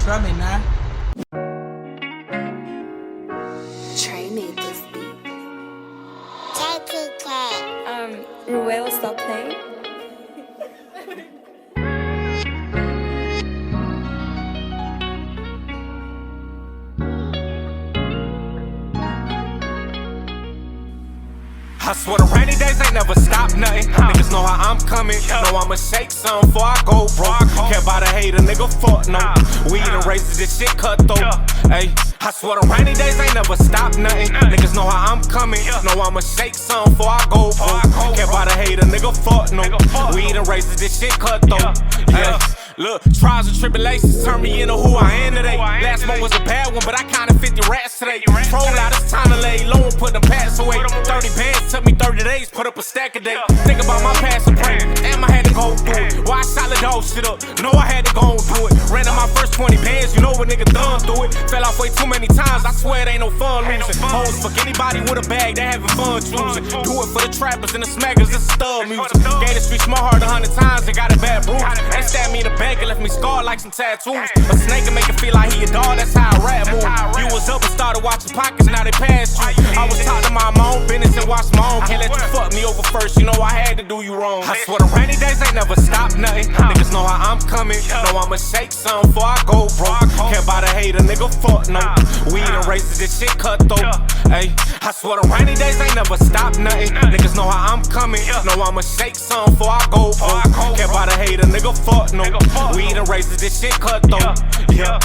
Drum it now. Trey made this beat. Ruel, stop playing. I swear the rainy days ain't never stop nothing. Niggas know how I'm coming. Know I'ma shake some before I go broke. Care about a hater, nigga, fuck no. Weed and races, this shit cut though. Ayy, I swear the rainy days ain't never stop nothing. Niggas know how I'm coming. Know I'ma shake some before I go broke. Care about a hater, nigga, fuck no. Weed and races, this shit cut though. Yeah. Look, trials and tribulations turn me into who I am today. Last month was a bad one, but I kinda 50 rats today. Roll out, it's time to lay low and put them pats away. 30 bands took me 30 days, put up a stack a day. Think about my past and pray, damn, I had to go through it. Why I shot the dog shit up? Know I had to go and do it. Ran on my first 20 bands, you know what nigga done through it. Fell off way too many times, I swear it ain't no fun losing. Hoes fuck anybody with a bag, they having fun choosing. Do it for the trappers and the smackers, this is stud music. Gave the streets my heart 100 times and got a bad bruise. They stabbed me in the back and left me scarred like some tattoos. A snake can make it feel like he a dog, that's how I rap move. You was up and started watching pockets, now they passed you. I was taught to mind my own business and watch my own. Can't let you fuck me over first, you know I had to do you wrong. I swear the rainy days ain't never stop nothing. Niggas know how I'm coming. Know I'ma shake some before I go broke. Care about a hater, nigga, fuck no. Weed and races, this shit cut though. Ayy, I swear the rainy days ain't never stop nothing. Niggas know how I'm coming. Know I'ma shake some before I go broke. Care about a hater, nigga, fuck no. Weed and races, this shit cut though. Yeah.